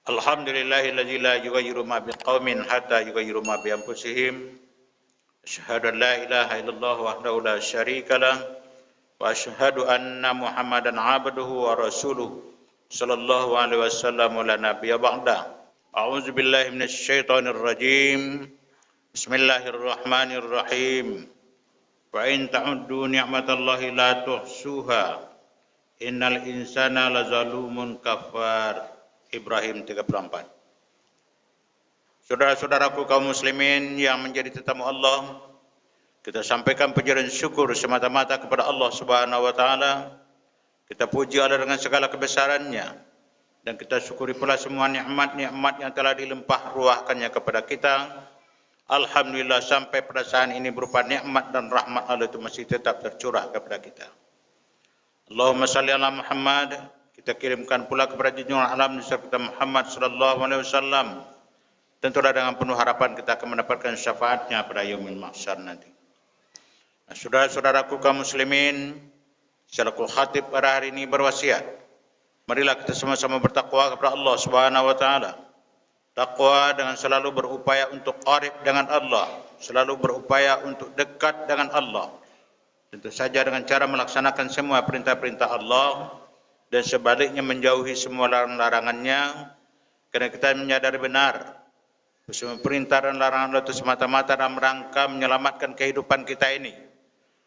Alhamdulillahilladzi la yughayyiru ma biqaumin hatta yughayyiru ma bi anfusihim. Asyhadu an la ilaha illallah wahdahu la syarikalah wa asyhadu anna Muhammadan abduhu wa rasuluh sallallahu alaihi wasallam wa la nabiyya ba'da. A'udzu billahi minasy syaithanir rajim. Bismillahirrahmanirrahim. Wa in ta'uddu ni'matallahi la tuhsuha. Innal insana lazalumun kafar. Ibrahim 34. Saudara-saudaraku kaum muslimin yang menjadi tetamu Allah, kita sampaikan pujian syukur semata-mata kepada Allah Subhanahu wa taala. Kita puji Allah dengan segala kebesarannya dan kita syukuri pula semua nikmat-nikmat yang telah dilimpah ruahkannya kepada kita. Alhamdulillah sampai pada saat ini berupa nikmat dan rahmat Allah itu masih tetap tercurah kepada kita. Allahumma salli ala Muhammad. Kita kirimkan pula kepada junjungan alam Nabi kita Muhammad sallallahu alaihi wasallam. Tentulah dengan penuh harapan kita akan mendapatkan syafaatnya pada yaumil mahsyar nanti. Nah, saudara-saudaraku kaum muslimin, selaku khatib pada hari ini berwasiat, marilah kita sama-sama bertakwa kepada Allah Subhanahu wa taala. Takwa dengan selalu berupaya untuk qarib dengan Allah, selalu berupaya untuk dekat dengan Allah. Tentu saja dengan cara melaksanakan semua perintah-perintah Allah dan sebaliknya menjauhi semua larangan-larangannya, kerana kita menyadari benar semua perintah dan larangan Allah itu semata-mata dalam rangka menyelamatkan kehidupan kita ini.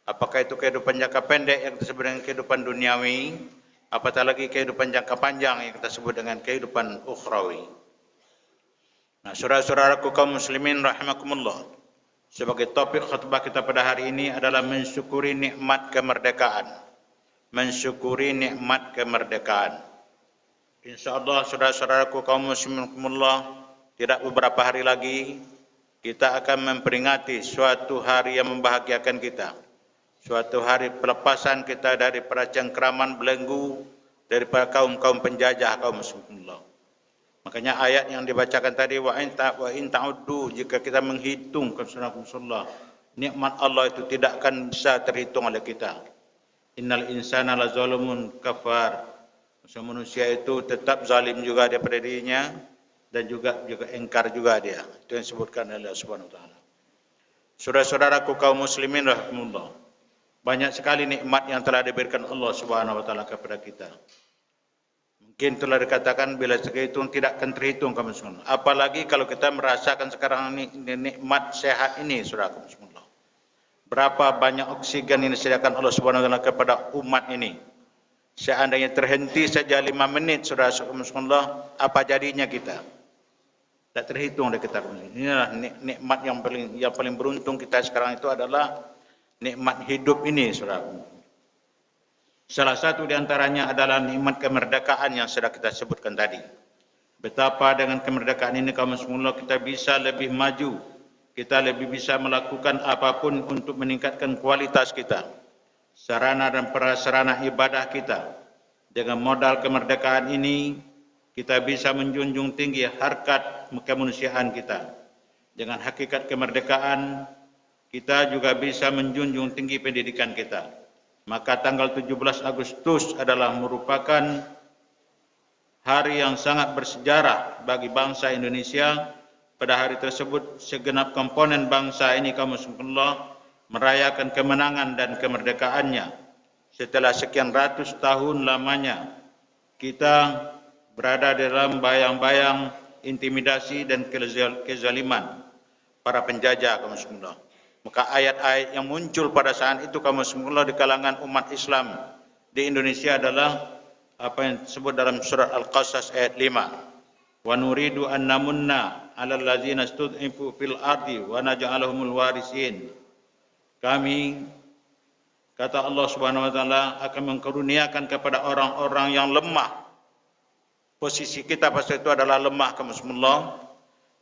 Apakah itu kehidupan jangka pendek yang kita sebut dengan kehidupan duniawi, apatah lagi kehidupan jangka panjang yang kita sebut dengan kehidupan ukhrawi. Nah, saudara-saudaraku kaum muslimin rahimakumullah, sebagai topik khutbah kita pada hari ini adalah mensyukuri nikmat kemerdekaan. Mensyukuri nikmat kemerdekaan. InsyaAllah saudara-saudaraku kaum muslimin, tidak beberapa hari lagi kita akan memperingati suatu hari yang membahagiakan kita. Suatu hari pelepasan kita dari cengkraman belenggu daripada kaum-kaum penjajah kaum muslimin. Makanya ayat yang dibacakan tadi wa in ta'uddu, jika kita menghitung kesunnahatullah, nikmat Allah itu tidak akan bisa terhitung oleh kita. Innal insana lazalumun kafar. Manusia itu tetap zalim juga daripada dirinya dan juga engkar juga dia. Itu yang disebutkan oleh Allah Subhanahu wa taala. Saudara-saudaraku kaum muslimin rahimakumullah, banyak sekali nikmat yang telah diberikan Allah Subhanahu wa taala kepada kita. Mungkin telah dikatakan bila terhitung tidak akan terhitung kaum muslimin. Apalagi kalau kita merasakan sekarang ini nikmat sehat ini, saudaraku muslimin. Berapa banyak oksigen yang disediakan Allah Subhanahu wa taala kepada umat ini. Seandainya terhenti saja 5 menit saudara-saudara, apa jadinya kita? Tak terhitung oleh kita. Inilah nikmat yang paling beruntung kita sekarang itu adalah nikmat hidup ini, saudara. Salah satu di antaranya adalah nikmat kemerdekaan yang sudah kita sebutkan tadi. Betapa dengan kemerdekaan ini kaum muslimin kita bisa lebih maju. Kita lebih bisa melakukan apapun untuk meningkatkan kualitas kita, sarana dan prasarana ibadah kita. Dengan modal kemerdekaan ini, kita bisa menjunjung tinggi harkat kemanusiaan kita. Dengan hakikat kemerdekaan, kita juga bisa menjunjung tinggi pendidikan kita. Maka tanggal 17 Agustus adalah merupakan hari yang sangat bersejarah bagi bangsa Indonesia. Pada hari tersebut, segenap komponen bangsa ini kaum muslimin merayakan kemenangan dan kemerdekaannya. Setelah sekian ratus tahun lamanya, kita berada dalam bayang-bayang intimidasi dan kezaliman para penjajah kaum muslimin. Maka ayat-ayat yang muncul pada saat itu kaum muslimin di kalangan umat Islam di Indonesia adalah apa yang disebut dalam surat Al-Qasas ayat 5. Wa nuridu an namunna 'alal ladzina istud'ifu fil ardi wa naj'alahumul warisin. Kami, kata Allah Subhanahu wa taala, akan mengkaruniakan kepada orang-orang yang lemah. Posisi kita pada itu adalah lemah kaum muslimin.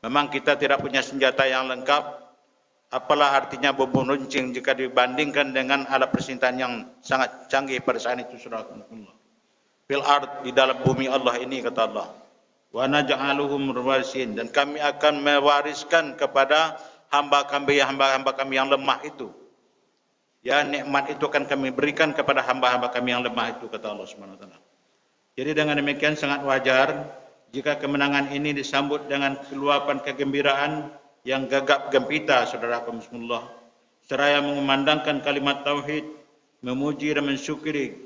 Memang kita tidak punya senjata yang lengkap. Apalah artinya bom runcing jika dibandingkan dengan alat persenjataan yang sangat canggih pada saat itu, saudara muslimin. Fil ard, di dalam bumi Allah ini, kata Allah. Wa naj'aluhum warisin, dan kami akan mewariskan kepada hamba kami yang lemah itu. Ya, nikmat itu akan kami berikan kepada hamba-hamba kami yang lemah itu, kata Allah Subhanahu wa taala. Jadi dengan demikian sangat wajar jika kemenangan ini disambut dengan keluapan kegembiraan yang gagap gempita, saudaraku muslimullah, seraya mengumandangkan kalimat tauhid, memuji dan mensyukuri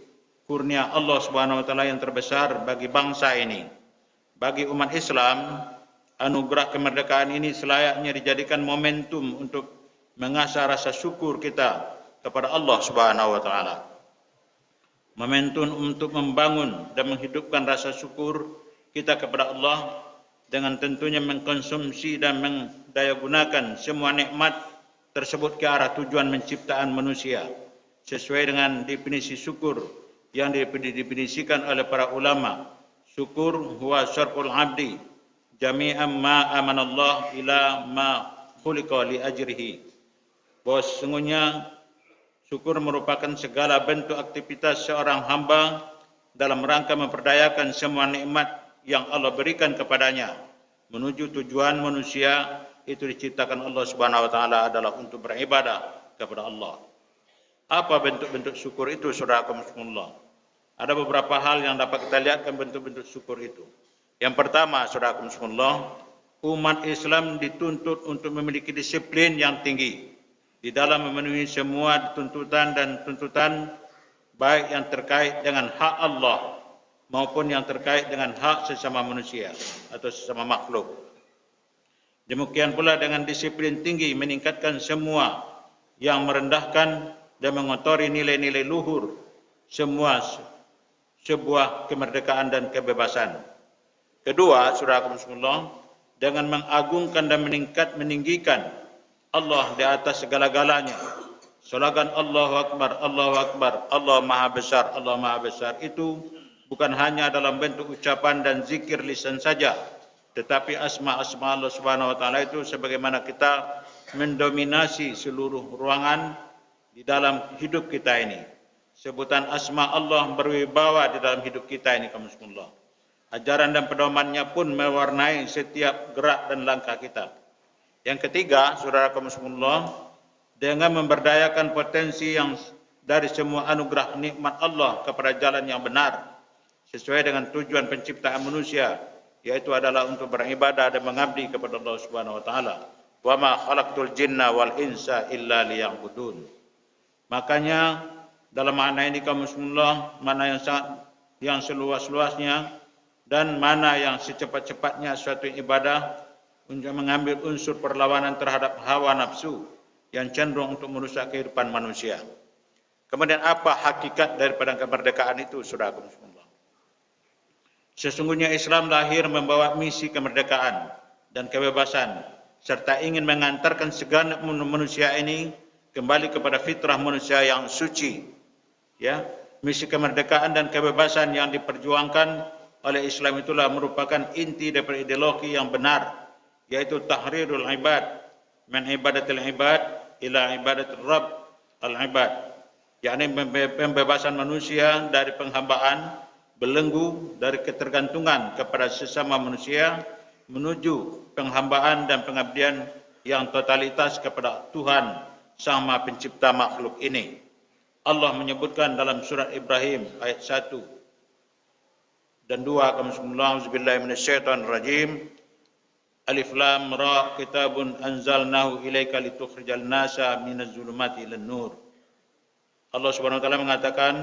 kurnia Allah Subhanahu wa taala yang terbesar bagi bangsa ini. Bagi umat Islam, anugerah kemerdekaan ini selayaknya dijadikan momentum untuk mengasah rasa syukur kita kepada Allah Subhanahu wa taala. Momentum untuk membangun dan menghidupkan rasa syukur kita kepada Allah dengan tentunya mengkonsumsi dan mendayagunakan semua nikmat tersebut ke arah tujuan penciptaan manusia sesuai dengan definisi syukur yang didefinisikan oleh para ulama. Syukur huwa syarful abdi jami'an ma amanallah ila ma khuliqa li ajrihi. Bahwa sesungguhnya syukur merupakan segala bentuk aktivitas seorang hamba dalam rangka memperdayakan semua nikmat yang Allah berikan kepadanya menuju tujuan manusia itu diciptakan Allah Subhanahu wa taala adalah untuk beribadah kepada Allah. Apa bentuk-bentuk syukur itu, saudaraku muslimullah? Ada beberapa hal yang dapat kita lihatkan bentuk-bentuk syukur itu. Yang pertama, saudaraku muslimullah, umat Islam dituntut untuk memiliki disiplin yang tinggi di dalam memenuhi semua tuntutan dan tuntutan baik yang terkait dengan hak Allah maupun yang terkait dengan hak sesama manusia atau sesama makhluk. Demikian pula dengan disiplin tinggi meningkatkan semua yang merendahkan dan mengotori nilai-nilai luhur semua sebuah kemerdekaan dan kebebasan. Kedua, saudara muslimullah, dengan mengagungkan dan meninggikan Allah di atas segala-galanya. Slogan Allahu Akbar, Allahu Akbar, Allah Maha Besar, Allah Maha Besar itu bukan hanya dalam bentuk ucapan dan zikir lisan saja, tetapi asma-asma Allah Subhanahu wa taala itu sebagaimana kita mendominasi seluruh ruangan di dalam hidup kita ini. Sebutan asma Allah berwibawa di dalam hidup kita ini, kaum muslimin. Ajaran dan pedomannya pun mewarnai setiap gerak dan langkah kita. Yang ketiga, saudara kaum muslimin, dengan memberdayakan potensi yang dari semua anugerah nikmat Allah kepada jalan yang benar sesuai dengan tujuan penciptaan manusia, yaitu adalah untuk beribadah dan mengabdi kepada Allah Subhanahu wa taala. Wa ma khalaqtul jinna wal insa illa liya'budun. Makanya dalam makna ini kaum muslimin, mana yang seluas-luasnya dan mana yang secepat-cepatnya suatu ibadah untuk mengambil unsur perlawanan terhadap hawa nafsu yang cenderung untuk merusak kehidupan manusia. Kemudian apa hakikat daripada kemerdekaan itu, saudara muslimin? Sesungguhnya Islam lahir membawa misi kemerdekaan dan kebebasan serta ingin mengantarkan segenap manusia ini kembali kepada fitrah manusia yang suci. Ya, misi kemerdekaan dan kebebasan yang diperjuangkan oleh Islam itulah merupakan inti daripada ideologi yang benar, yaitu tahrirul ibad min ibadatil ibad ila ibadatir rabb al ibad, yakni pembebasan manusia dari penghambaan, belenggu dari ketergantungan kepada sesama manusia menuju penghambaan dan pengabdian yang totalitas kepada Tuhan Sang Maha Pencipta makhluk ini. Allah menyebutkan dalam surat Ibrahim ayat 1 dan 2, Auzubillahi minasyaitonirrajim. Alif Lam Ra, kitabun anzalnahu ilaika litukhrijal nasa minaz zulumati ilan nur. Allah Subhanahu wa taala mengatakan,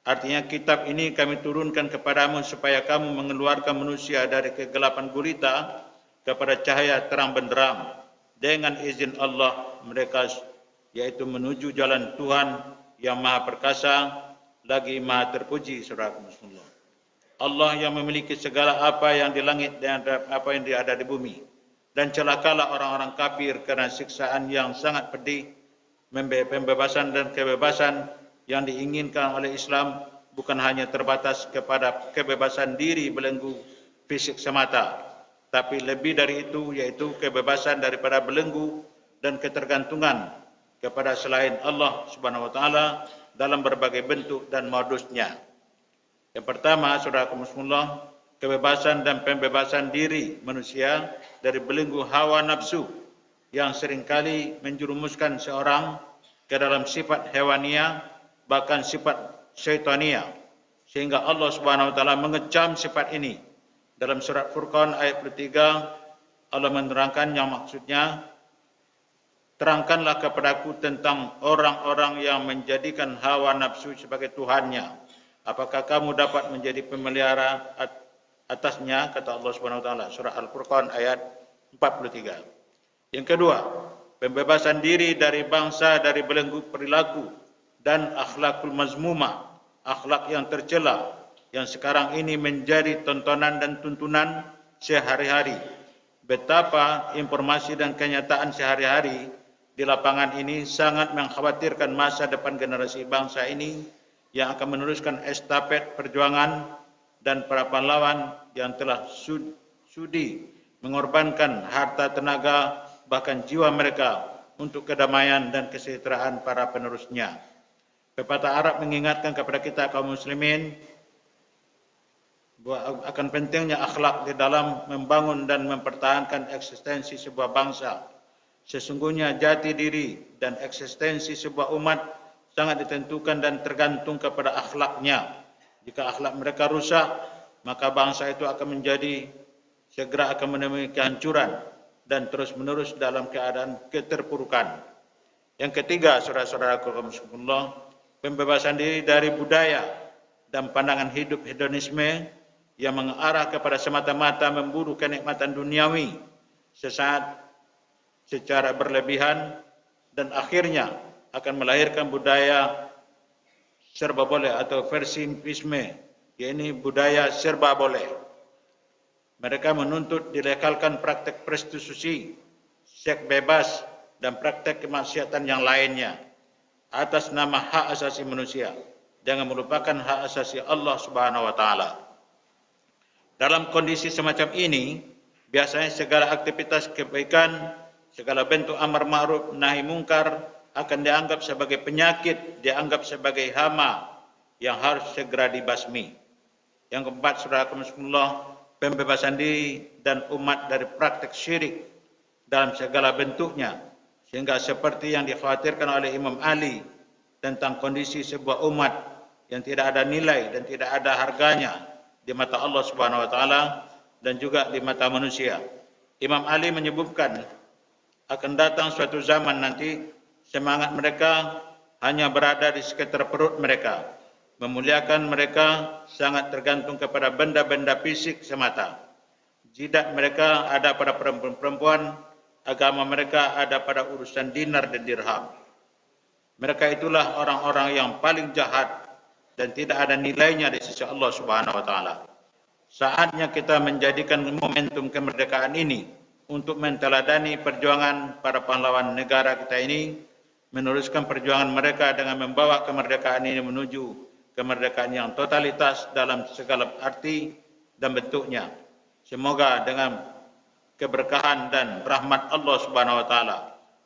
artinya kitab ini kami turunkan kepadamu supaya kamu mengeluarkan manusia dari kegelapan gulita kepada cahaya terang benderang dengan izin Allah mereka, yaitu menuju jalan Tuhan yang Maha Perkasa lagi Maha Terpuji, saudara muslimin. Allah yang memiliki segala apa yang di langit dan apa yang ada di bumi. Dan celakalah orang-orang kafir karena siksaan yang sangat pedih. Pembebasan dan kebebasan yang diinginkan oleh Islam bukan hanya terbatas kepada kebebasan diri belenggu fisik semata, tapi lebih dari itu, yaitu kebebasan daripada belenggu dan ketergantungan kepada selain Allah Subhanahu wa taala dalam berbagai bentuk dan modusnya. Yang pertama, saudara muslimin, kebebasan dan pembebasan diri manusia dari belenggu hawa nafsu yang seringkali menjerumuskan seorang ke dalam sifat hewania, bahkan sifat syaitania, sehingga Allah Subhanahu wa taala mengecam sifat ini Dalam surat Furqan ayat 23, Allah menerangkan yang maksudnya, terangkanlah kepadaku tentang orang-orang yang menjadikan hawa nafsu sebagai Tuhannya. Apakah kamu dapat menjadi pemelihara atasnya? Kata Allah Subhanahu Wa Taala. Surah Al-Furqan ayat 43. Yang kedua, pembebasan diri dari bangsa dari belenggu perilaku dan akhlakul mazmumah, akhlak yang tercela, yang sekarang ini menjadi tontonan dan tuntunan sehari-hari. Betapa informasi dan kenyataan sehari-hari di lapangan ini sangat mengkhawatirkan masa depan generasi bangsa ini yang akan meneruskan estafet perjuangan dan para pahlawan yang telah sudi mengorbankan harta, tenaga, bahkan jiwa mereka untuk kedamaian dan kesejahteraan para penerusnya. Pepatah Arab mengingatkan kepada kita kaum muslimin akan pentingnya akhlak di dalam membangun dan mempertahankan eksistensi sebuah bangsa. Sesungguhnya jati diri dan eksistensi sebuah umat sangat ditentukan dan tergantung kepada akhlaknya. Jika akhlak mereka rusak, maka bangsa itu akan segera akan menemui kehancuran dan terus-menerus dalam keadaan keterpurukan. Yang ketiga, saudara-saudaraku rahimakumullah, pembebasan diri dari budaya dan pandangan hidup hedonisme yang mengarah kepada semata-mata memburu kenikmatan duniawi sesaat secara berlebihan dan akhirnya akan melahirkan budaya serba boleh atau versimisme, yaitu budaya serba boleh. Mereka menuntut dilegalkan praktek prostitusi, seks bebas dan praktek kemaksiatan yang lainnya atas nama hak asasi manusia dengan melupakan hak asasi Allah Subhanahu wa taala. Dalam kondisi semacam ini, biasanya segala aktivitas kebaikan, segala bentuk amar ma'ruf nahi mungkar akan dianggap sebagai penyakit, dianggap sebagai hama yang harus segera dibasmi. Yang keempat, saudara rahimakumullah, pembebasan diri dan umat dari praktek syirik dalam segala bentuknya, sehingga seperti yang dikhawatirkan oleh Imam Ali tentang kondisi sebuah umat yang tidak ada nilai dan tidak ada harganya di mata Allah Subhanahu wa taala dan juga di mata manusia. Imam Ali menyebutkan akan datang suatu zaman nanti semangat mereka hanya berada di sekitar perut mereka. Memuliakan mereka sangat tergantung kepada benda-benda fisik semata. Jidat mereka ada pada perempuan, agama mereka ada pada urusan dinar dan dirham. Mereka itulah orang-orang yang paling jahat dan tidak ada nilainya di sisi Allah Subhanahu wa taala. Saatnya kita menjadikan momentum kemerdekaan ini untuk menteladani perjuangan para pahlawan negara kita ini, meneruskan perjuangan mereka dengan membawa kemerdekaan ini menuju kemerdekaan yang totalitas dalam segala arti dan bentuknya. Semoga dengan keberkahan dan rahmat Allah Subhanahu wa taala,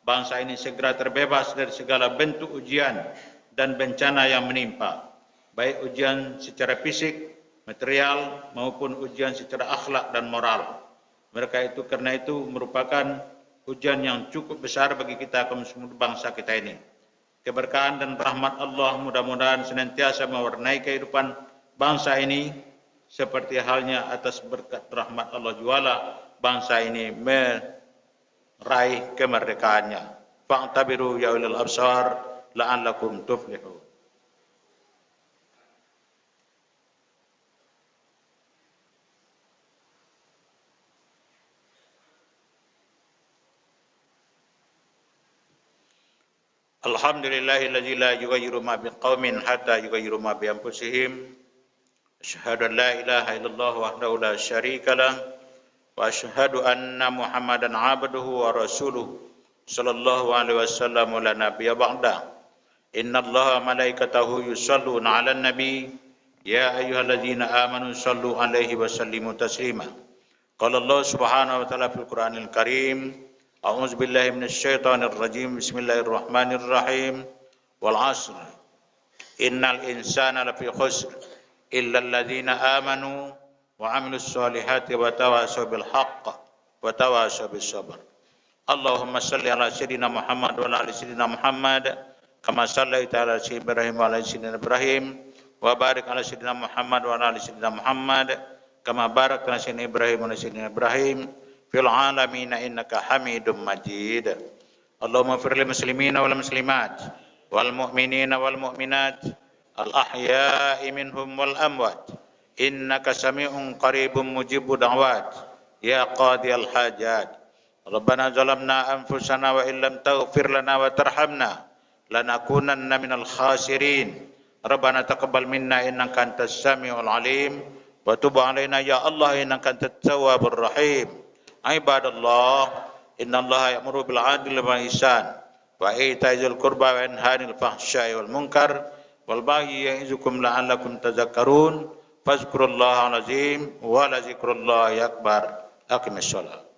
bangsa ini segera terbebas dari segala bentuk ujian dan bencana yang menimpa, baik ujian secara fisik, material maupun ujian secara akhlak dan moral. Mereka itu karena itu merupakan ujian yang cukup besar bagi kita kaum muslimin bangsa kita ini. Keberkahan dan rahmat Allah mudah-mudahan senantiasa mewarnai kehidupan bangsa ini, seperti halnya atas berkat rahmat Allah jualah bangsa ini meraih kemerdekaannya. Fa'tabiru ya ulil absar la'allakum tuflihun. Alhamdulillahilladzi la yughayyiru ma biqaumin hatta yughayyiru ma bi anfusihim. Asyhadu an la ilaha illallah wahdahu la syarika lah wa asyhadu anna Muhammadan abduhu wa rasuluhu sallallahu alaihi wasallam la nabiyya ba'da. Innallaha malaikatahu yusholluna 'alan nabi ya ayyuhalladzina amanu shallu 'alaihi wa sallimu taslima. Qala Allah subhanahu wa ta'ala fil Qur'anil Karim, أعوذ بالله من الشيطان الرجيم بسم الله الرحمن الرحيم والعصر إن الإنسان لفي خسر إلا الذين آمنوا وعملوا الصالحات وتواصوا بالحق وتواصوا بالصبر اللهم صل على سيدنا محمد وعلى آل سيدنا محمد كما صليت على سيدنا إبراهيم وعلى آل سيدنا إبراهيم وبارك على سيدنا محمد وعلى آل سيدنا محمد كما باركت على سيدنا إبراهيم وعلى سيدنا إبراهيم في العالمين إنك حميد مجيد. اللهم اغفر للمسلمين والمسلمات والمؤمنين والمؤمنات الأحياء منهم والأموات إنك سميع قريب مجيب دعوات يا قاضي الحاجات. ربنا ظلمنا أنفسنا وإن لم تغفر لنا وترحمنا لنكونن من الخاسرين. ربنا تقبل منا إنك أنت السميع العليم وتب علينا يا الله إنك أنت التواب الرحيم. عباد الله إن الله يأمر بالعدل والإحسان وإيتاء ذي القربى وينهى عن الفحشاء والمنكر والبغي يعظكم لعلكم تذكرون. فاذكروا الله العظيم ولذكر الله أكبر. أقم الصلاة.